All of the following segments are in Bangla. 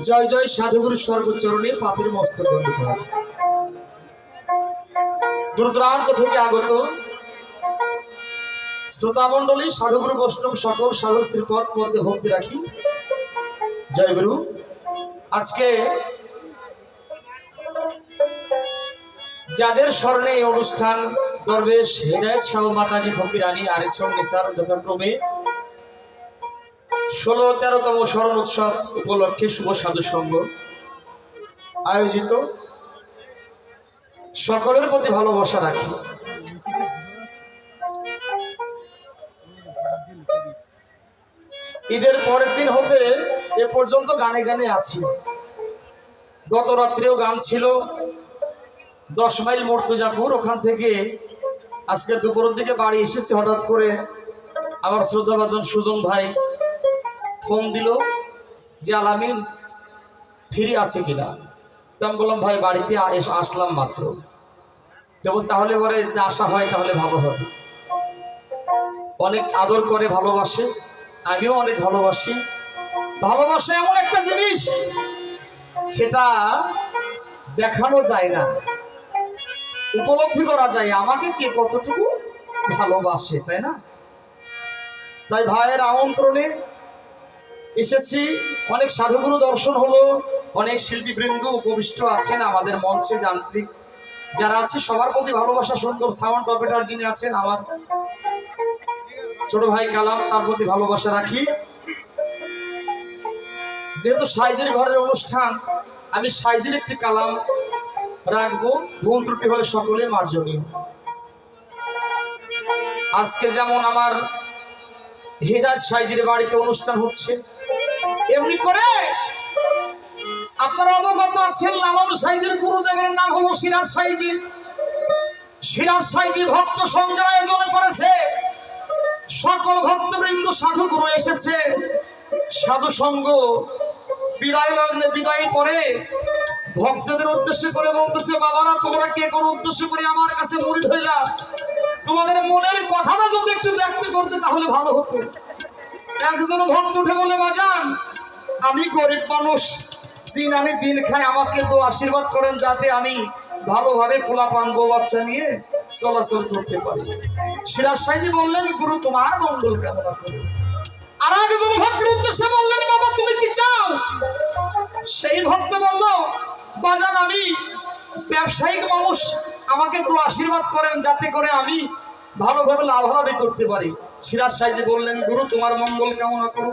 জয় জয় সাধুগুরু সর্বচরণে পাপের মস্তক দণ্ডধার। দূরদূরান্ত থেকে আগত শ্রোতামণ্ডলী, সাধুগুরু বৈষ্ণব সকল সাধু শ্রীপদ পদে ভক্তি রাখি। জয় গুরু। আজকে যাদের স্মরণে এই অনুষ্ঠান দরবেশ হৃদায়ত শাহ মাতাজি ফকিরানী আরেকজন নিসার যথাক্রমে 16-13তম স্মরণ উৎসব উপলক্ষে শুভ সাধু সংঘ আয়োজিত, সকলের প্রতি ভালোবাসা রাখি। ঈদের পরের দিন হতে এ পর্যন্ত গানে গানে আছি। গত রাত্রেও গান ছিল 10 মাইল মর্তুজাপুর, ওখান থেকে আজকে দুপুরের দিকে বাড়ি এসেছি। হঠাৎ করে আমার শ্রদ্ধাভাজন সুজন ভাই ফোন দিল যে আলামিন ফ্রি আছে কিনা। তো আমি বললাম ভাই বাড়িতে আসলাম মাত্র। তাহলে পরে যদি আসা হয় তাহলে ভালো হবে। অনেক আদর করে ভালোবাসে, আমিও অনেক ভালোবাসি। ভালোবাসা এমন একটা জিনিস, সেটা দেখানো যায় না, উপলব্ধি করা যায় আমাকে কে কতটুকু ভালোবাসে, তাই না? তাই ভাইয়ের আমন্ত্রণে এসেছি। অনেক সাধুগুরু দর্শন হলো, অনেক শিল্পীবৃন্দ উপবিষ্ট আছেন আমাদের মঞ্চে, যান্ত্রিক যারা আছে সবার প্রতি ভালোবাসা। সুন্দর সাউন্ড অপারেটর যিনি আছেন আমার ছোট ভাই কালাম, তার প্রতি ভালোবাসা রাখি। যেহেতু সাইজের ঘরের অনুষ্ঠান, আমি সাইজের একটি কালাম রাখবো, ভুল ত্রুটি হলে সকলে মার্জনীয়। আজকে যেমন আমার হৃদায়ত সাইজের বাড়িতে অনুষ্ঠান হচ্ছে, এমনি করে আপনারা অবগত আছেন লালন সাইজের গুরুদেবের নাম হলো সিরাজ সাইজি। সিরাজ সাইজি ভক্ত সংঘের আয়োজন করেছে, সকল ভক্তবৃন্দ সাধুগুরু এসেছে। সাধু সংঘ বিদায় লগ্নে বিদায় পরে ভক্তদের উদ্দেশ্য করে বলতেছে, বাবারা তোমরা কে কোন উদ্দেশ্য করে আমার কাছে মুরিদ হইলা, তোমাদের মনের কথাটা যদি একটু ব্যক্ত করতে তাহলে ভালো হতো। একজন ভক্ত উঠে বলে, বাজান আমি গরিব মানুষ, দিন আনি দিন খাই, আমাকে তো আশীর্বাদ করেন যাতে আমি ভালোভাবে পোলাপান বউ বাচ্চা নিয়ে চলাচল করতে পারি। সিরাজ সাইজি বললেন, গুরু তোমার মঙ্গল কামনা করি। আর একজন ভক্তের উদ্দেশ্যে বললেন, বাবা তুমি কি চাও? সেই ভক্ত বলল, বাজান আমি ব্যবসায়িক মানুষ, আমাকে তো আশীর্বাদ করেন যাতে করে আমি ভালোভাবে লাভালাভি করতে পারি। সিরাজ সাইজি বললেন, গুরু তোমার মঙ্গল কামনা করো।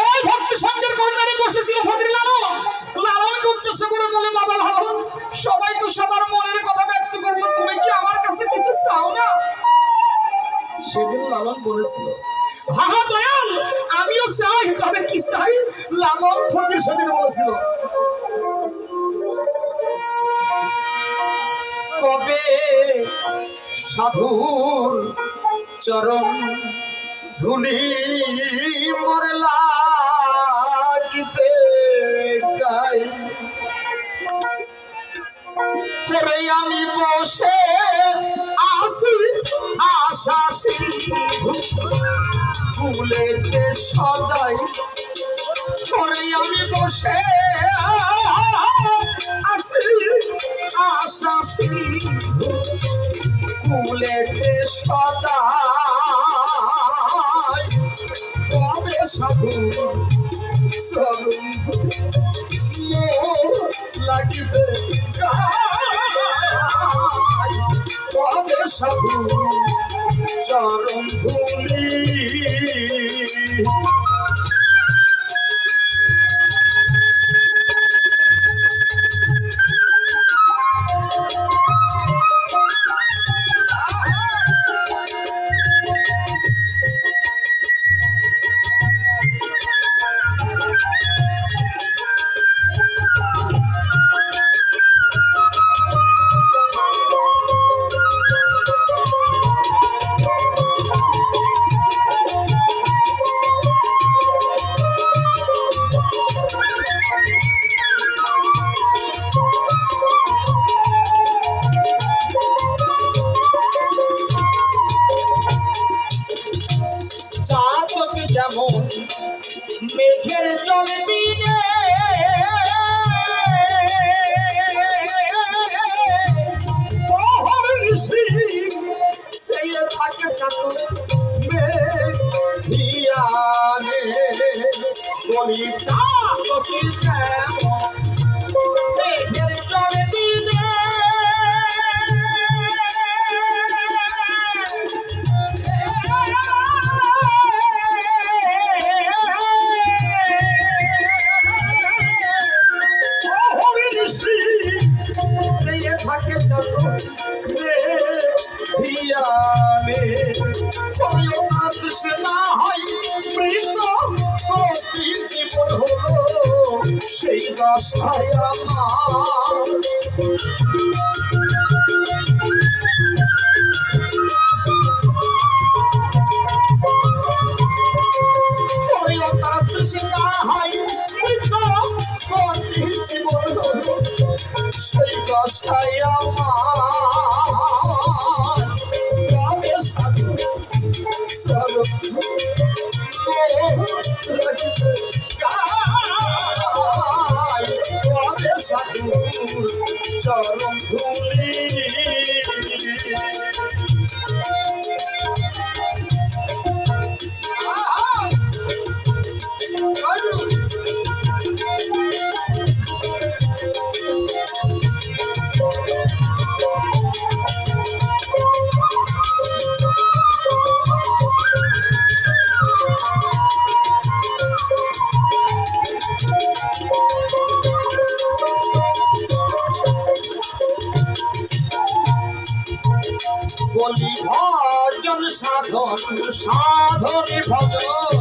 ওই ভক্তি সংঘের কর্নারে বসেছিল ফজরি লালন, লালনকে উদ্দেশ্য করে বলে, বাবা লালন সবাই তো সবার মনের কথা ব্যক্ত করলো, তুমি কি আমার কাছে কিছু চাও না? সেদিন লালন বলেছিল, হাহা দয়াল আমিও চাই, তবে কি চাই? লালন ফকির সেদিন বলেছিল, কবে সাধুর চরণ ধুলি মরে লাগিবে গাই, করে আমি বসে আসি আশা সিন্ধু ফুলেতে সদাই, করে আমি বসে আসি আশা সিন্ধু ফুলেতে সদাই, কবে সাধু চরণ লাগিবে কবে সাধু চরণ ধুলি। সখী যেমন মেঘের জলে দিনে থাকে যত ধিয়ানে সে না হয় মৃত প্রতি জীবন হলো সেই দশায় আমার সে না হয় মৃত প্রতি জীবন হলো সেই দশায় আমার গ্রামে সাধু গ্রামে সাধুর চরম ধুলি বলি ভজন সাধন সাধনে ভজন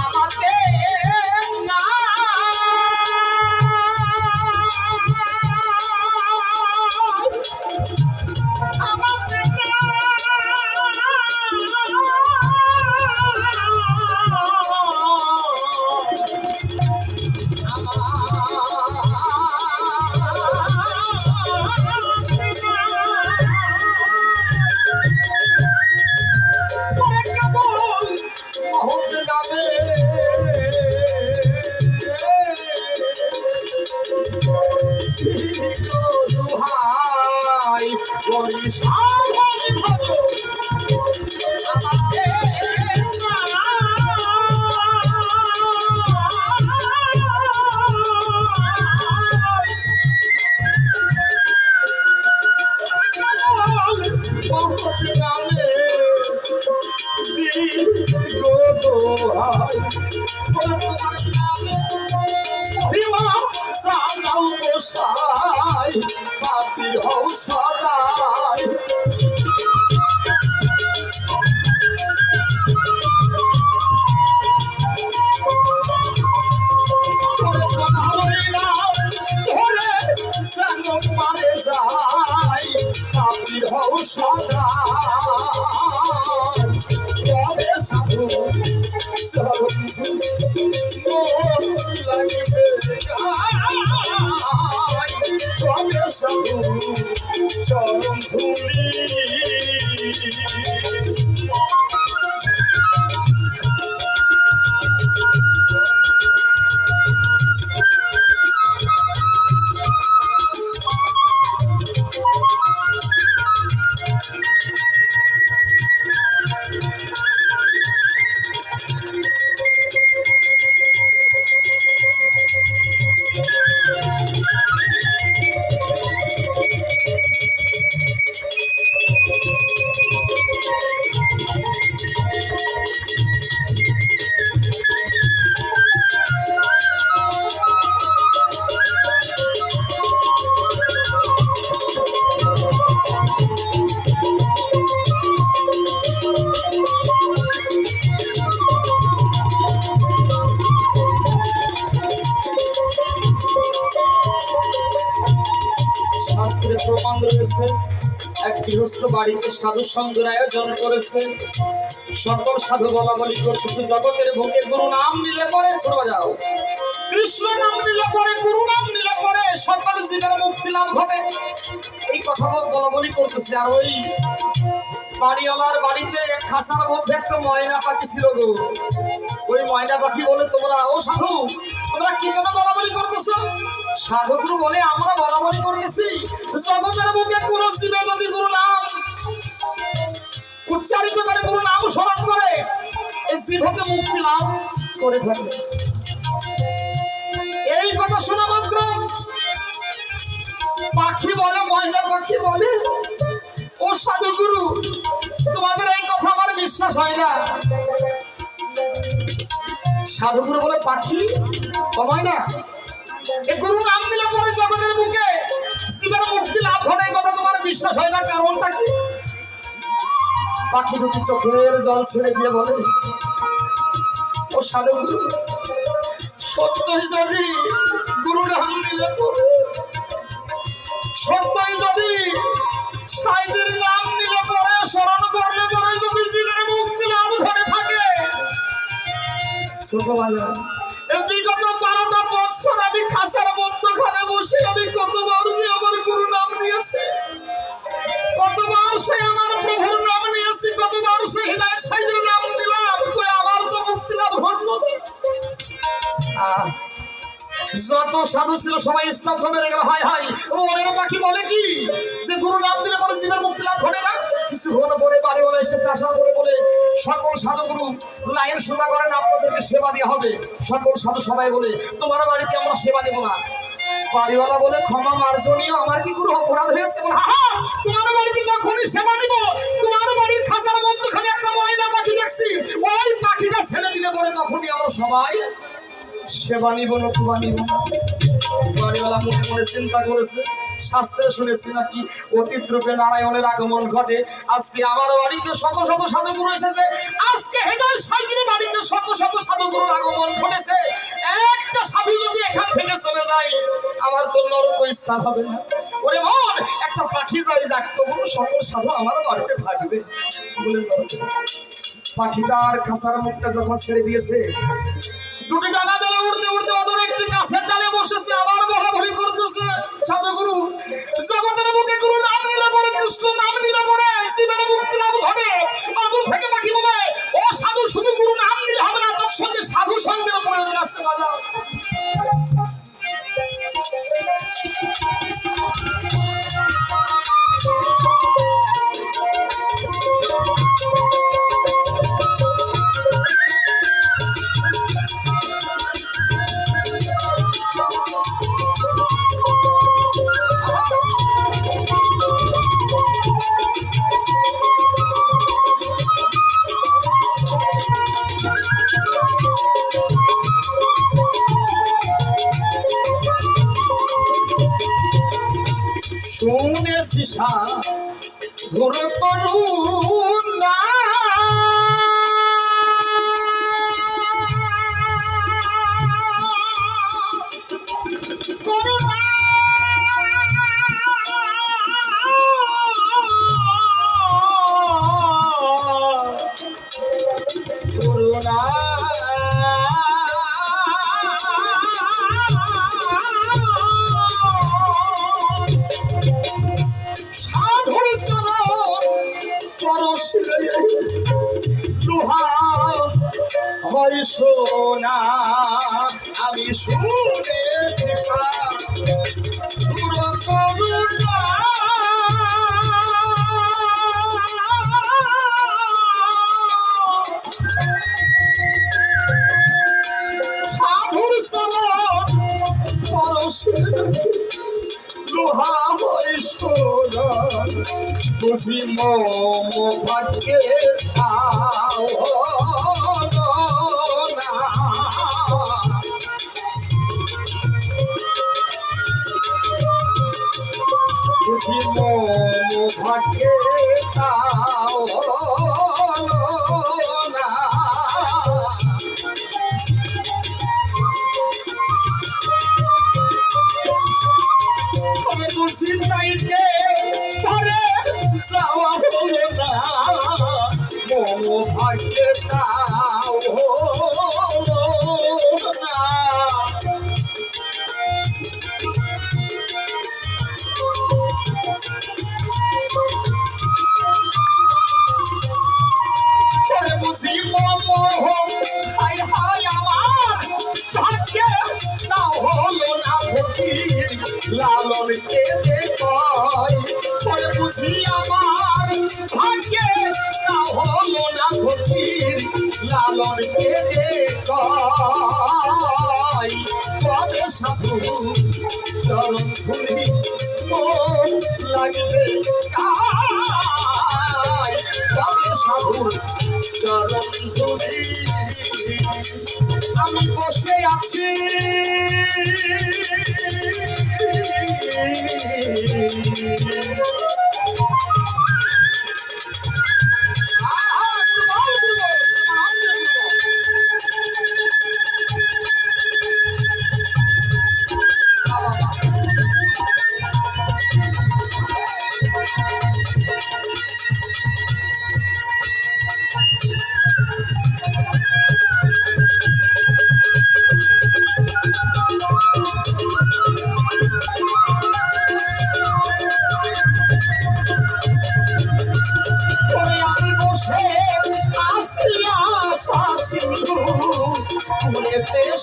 আমাকে না আমাকে বলি সাধনে ভজন আমাকে বাতিল হও সদাই মারে যাই বাতিল হও সদাই সাধু লাগবে চরম ধুলি প্রমাণ রয়েছে এক গৃহস্থ বাড়িতে সাধু সঙ্গের আয়োজন করেছে সকল সাধু বলা বলি করতেছে জগতের বুকে গুরু নাম নিলে পরে শোনা যাও কৃষ্ণ নাম নিলে পরে গুরু নাম নিলে পরে সকল জীবের মুক্তি লাভ হবে এই কথা বলা বলি করতেছে আর ওই বাড়িওয়ালার বাড়িতে খাসার মধ্যে একটা ময়না পাখি ছিল গো ওই ময়না পাখি বলে তোমরা ও সাধু তোমরা কি যেন বলা বলি করতেছো সাধুগুরু বলে আমরা বলা বলি করতেছি জগতের বুকে কোন জীবে যদি গুরু নাম উচ্চারিত করে গুরু নাম স্মরণ করে এই জীব হতে মুক্তি লাভ করে থাকে পাখি বলে, ময়না পাখি বলে, ও সাধুগুরু তোমাদের এই কথা আমার বিশ্বাস হয় না। সাধুগুরু বলে পাখি ও ময়না, এই গুরু নাম দিলে পরে জগতের বুকে জীবের মুক্তি লাভ হয়, এই কথা তোমার বিশ্বাস হয় না, কারণটা কি? পাখি দুটি চোখের জল ছেড়ে দিয়ে বলে, ও সাধুগুরু সত্যই যদি গুরু নাম দিলে পরে, সত্যই যদি সাইজের নাম নিলে পরে, স্মরণ করলে পরে যদি জীবের মুক্তি লাভ ঘটে থাকে, ছোটবেলা বিগত 12টা বছর আমি খাসার মধ্যখানে বসে আমি কতবার যে আমার গুরু নাম নিয়েছে, কতবার সে আমার প্রভুর নাম নিয়েছি, কতবার সে হৃদয়ের সাইজের নাম দিলাম, কই আমার তো মুক্তি লাভ ঘটলো না। যত সাধু ছিল সবাই স্তব্ধ মেরে গেল। হাই হাই, মনের পাখি বলে কি যে গুরু নাম দিলে পরে জীবনের মুক্তি লাভ ঘটে না? কিছুক্ষণ পরে বাড়ি বলে এসেছে, আসার পরে বলে সকল সাধুগুরু লাইন সোজা করেন, আপনাদেরকে সেবা দেওয়া হবে। সকল সাধু সবাই বলে তোমার বাড়িতে আমরা সেবা দেবো না। বাড়িওয়ালা বলে ক্ষমা মার্জনীয়, আমার কি গুরু অপরাধ হয়েছে? তোমার বাড়িতে কখনই সেবা দিব, তোমার বাড়ির খাঁচার মধ্যখানে একটা ময়না পাখি দেখছি, ওই পাখিটা ছেড়ে দিলে পরে তখনই আমরা সবাই সেবা নিব, নতুবা নিব। বাড়িওয়ালা মনে মনে চিন্তা করেছে, শাস্ত্রে শুনেছি নাকি অতীত রূপে নারায়ণের আগমন ঘটে। আজকে আমার বাড়িতে শত শত সাধুগুরু এসেছে, আজকে হেডার সাইজির বাড়িতে শত শত সাধুগুরুর আগমন ঘটেছে। একটা সাধু যদি এখান থেকে চলে যায়, আমার তো নরক স্থান হবে না। ওরে মন, একটা পাখি যাই যাক, তবু সকল সাধু আমার বাড়িতে থাকবে বলে পাখিটার খাঁচার মুখটা যখন ছেড়ে দিয়েছে, দুটি ডানা বেলা উঠতে উঠতে ওদের একটি গাছের ডালে বসেছে, আবার বলাবলি করতেছে, সাধুগুরু জগতের বুকে গুরু নাম নিলে পরে, কৃষ্ণ নাম নিলে পরে জীবনের মুক্তি লাভ হবে। আদুর থেকে পাখি বলে, ও সাধু শুধু গুরু নাম নিলে হবে না, তার সঙ্গে সাধু সঙ্গের প্রয়োজন আছে। বাজা শুনেছি সাধুর করুণা, করুণা করুণা লোহা হয় সোনা, আমি শুনেছি সাধুর করুণা। সাধুর চরণ পরশে লোহা হয় সোনা, বুঝি মম ভাগ্যে বুঝি মম ভাগ্যে না। আমি বুঝি নাইতে ঘরে যাওয়া হলো না, মম ভাগ্যে তাও হলো না। বুঝি মম হাই হাই আমার ভাগ্যে তাও হলো না, ফকির লালন কেঁদে কয়, পরে বুঝি আমার ভাগ্যে তাও হলো না, ফকির লালন কেঁদে কয়, কবে সাধু চরণ ধুলি লাগবে তবে সাধুর চরণ ধুলি আমি বসে আছি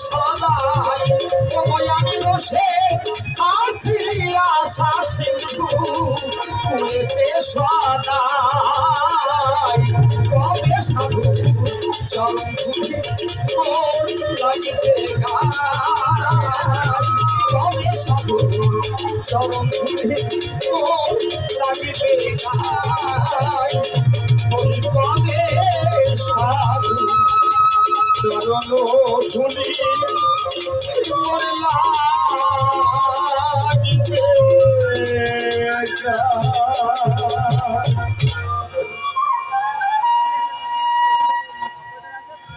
সদাই আমি বসে আছি আশা সিন্ধু ফুলেতে সদাই কবে সাধু চরণ ধুলি লাগিতে গায় কবে সাধু চরণ ধুলি লাগিতে গায় কবে সাধু চরণ ধুলি লাগিতে